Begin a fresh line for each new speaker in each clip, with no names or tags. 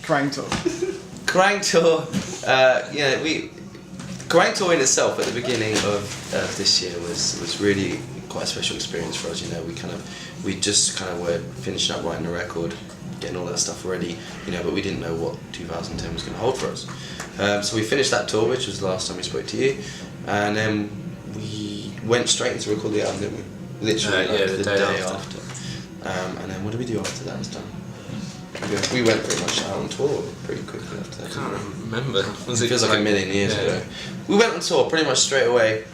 Crying Tour.
Crying Tour, Crying Tour in itself at the beginning of this year was really quite a special experience for us. You know, we just were finishing up writing the record, getting all that stuff ready. You know, but we didn't know what 2010 was going to hold for us. So we finished that tour, which was the last time we spoke to you, and then we went straight into record the album, didn't we? Literally, the day after. And then what did we do after that was done? We went pretty much out on tour pretty quickly after that.
I can't remember.
It feels like a million years ago. We went on tour pretty much straight away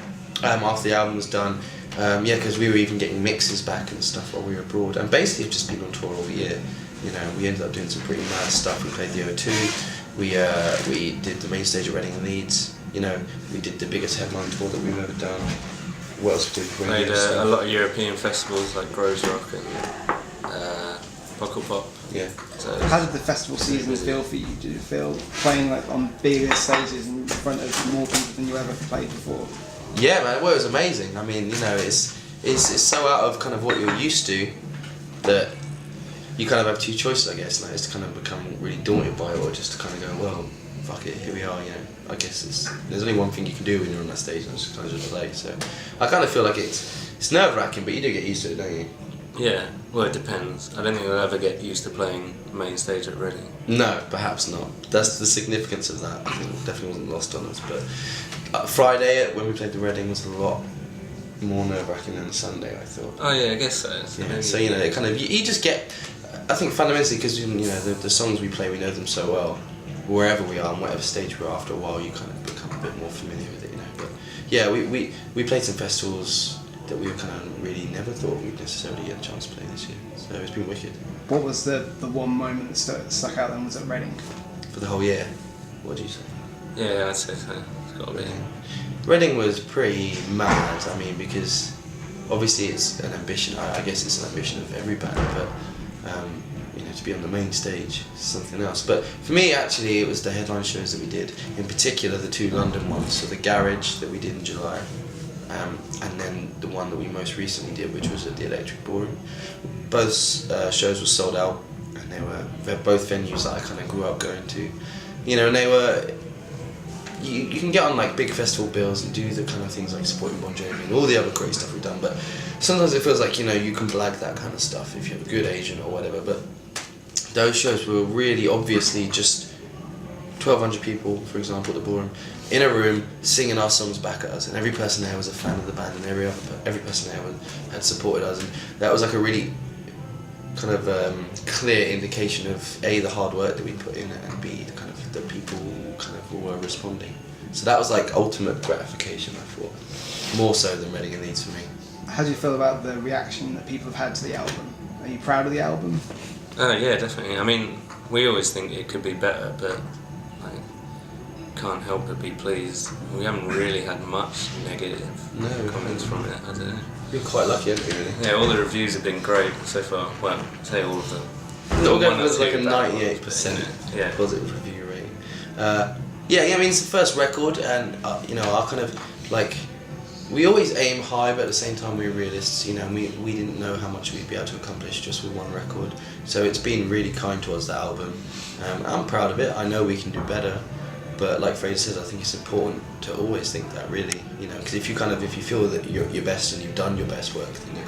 after the album was done. Because we were even getting mixes back and stuff while we were abroad. And basically just been on tour all year. You know, we ended up doing some pretty mad stuff. We played the O2. We did the main stage at Reading and Leeds. You know, we did the biggest headline tour that we've ever done. What else did we
played a lot of European festivals like Grows Rock and Buckle Pop.
Yeah.
So
how did the festival season feel for you? Did it feel playing like on bigger stages in front of more people than you ever played before?
Yeah, man. Well, it was amazing. I mean, you know, it's so out of kind of what you're used to that you kind of have two choices, I guess. Like, it's to kind of become really daunted by it, or just to kind of go, well, fuck it, here we are. You know, I guess there's only one thing you can do when you're on that stage, and it's kind of just play. So I kind of feel like it's nerve-wracking, but you do get used to it, don't you?
Yeah, well, it depends. I don't think I'll ever get used to playing main stage at Reading.
No, perhaps not. That's the significance of that. I think definitely wasn't lost on us. But Friday, when we played the Reading, was a lot more nerve-wracking than Sunday, I thought.
Oh yeah, I guess so.
Yeah, so you know, it kind of you just get. I think fundamentally, because you know the songs we play, we know them so well. Wherever we are, and whatever stage we're, after a while, you kind of become a bit more familiar with it, you know. But yeah, we played some festivals that we kind of really never thought we'd necessarily get a chance to play this year. So it's been wicked.
What was the one moment that stuck out then? Was it Reading?
For the whole year? What do you say?
Yeah, I'd say so. It's got to be.
Reading was pretty mad. I mean, because obviously it's an ambition. I guess it's an ambition of every band, but you know, to be on the main stage is something else. But for me, actually, it was the headline shows that we did. In particular, the two London ones. So the Garage that we did in July. And then the one that we most recently did, which was at the Electric Ballroom. Both shows were sold out, and they're both venues that I kind of grew up going to. You know, and they were. You can get on like big festival bills and do the kind of things like supporting Bon Jovi and all the other great stuff we've done, but sometimes it feels like, you know, you can blag that kind of stuff if you have a good agent or whatever. But those shows were really obviously just 1,200 people, for example, at the Ballroom, in a room singing our songs back at us, and every person there was a fan of the band, and every person there had supported us, and that was like a really kind of clear indication of A, the hard work that we put in, and B, the kind of the people kind of were responding. So that was like ultimate gratification, I thought, more so than Reading and Leeds for me.
How do you feel about the reaction that people have had to the album? Are you proud of the album?
Yeah, definitely. I mean, we always think it could be better, but can't help but be pleased. We haven't really had much negative comments from it, I don't know.
Been quite lucky, haven't we, really?
Yeah, all the reviews have been great so far. Well, I'd say all of them.
It'll go with like a 98% positive review rating. I mean, it's the first record, and you know, our kind of like, we always aim high, but at the same time we're realists. You know, we didn't know how much we'd be able to accomplish just with one record. So it's been really kind to us, the album. I'm proud of it. I know we can do better. But like Fraser says, I think it's important to always think that, really, you know, because if you feel that you're your best and you've done your best work, then you're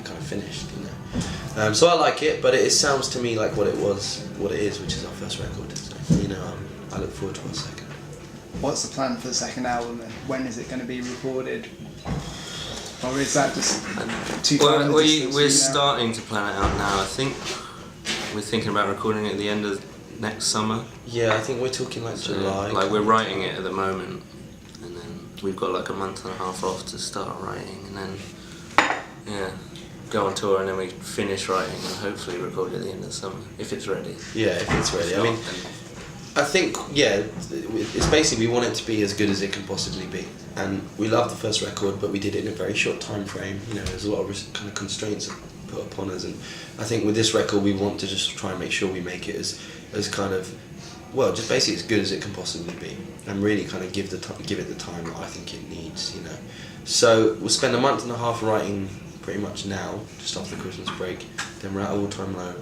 kind of finished, you know. So I like it, but it sounds to me like what it is, which is our first record. So, you know, I look forward to our second.
What's the plan for the second album, and when is it going to be recorded? Or is that just too far in the distance?
We're starting to plan it out now. I think we're thinking about recording it at the end of next summer.
Yeah, I think we're talking like July.
Like we're writing it at the moment, and then we've got like a month and a half off to start writing, and then go on tour, and then we finish writing and hopefully record it at the end of the summer if it's ready.
Yeah, if it's ready. I mean, I think it's basically we want it to be as good as it can possibly be, and we love the first record, but we did it in a very short time frame. You know, there's a lot of kind of constraints put upon us, and I think with this record we want to just try and make sure we make it as kind of, well, just basically as good as it can possibly be, and really kind of give it the time that I think it needs, you know. So we'll spend a month and a half writing pretty much now, just after the Christmas break. Then we're at all-time low.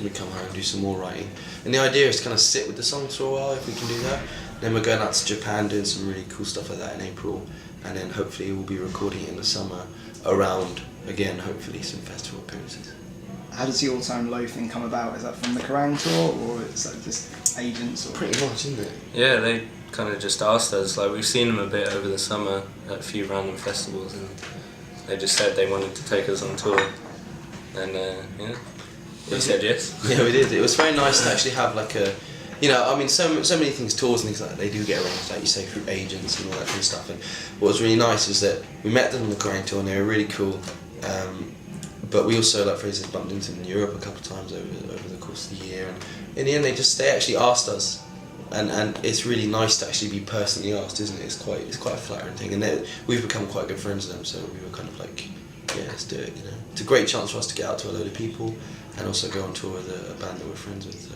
we come home and do some more writing. And the idea is to kind of sit with the songs for a while if we can do that. Then we're going out to Japan doing some really cool stuff like that in April, and then hopefully we'll be recording it in the summer around, again, hopefully some festival appearances.
How does the All Time Low thing come about? Is that from the Kerrang tour, or is that just agents? Or?
Pretty much, isn't it?
Yeah, they kind of just asked us. Like, we've seen them a bit over the summer at a few random festivals, and they just said they wanted to take us on tour, and yeah, we said yes.
Yeah, we did. It was very nice to actually have like a, you know, I mean, so many things, tours and things like that, they do get arranged, like you say, through agents and all that kind of stuff. And what was really nice was that we met them on the Kerrang tour, and they were really cool. But we also, like Fraser, bumped into them in Europe a couple of times over the course of the year. And in the end, they actually asked us, and it's really nice to actually be personally asked, isn't it? It's quite a flattering thing, and we've become quite good friends with them. So we were kind of like, yeah, let's do it. You know, it's a great chance for us to get out to a load of people, and also go on tour with a band that we're friends with. So.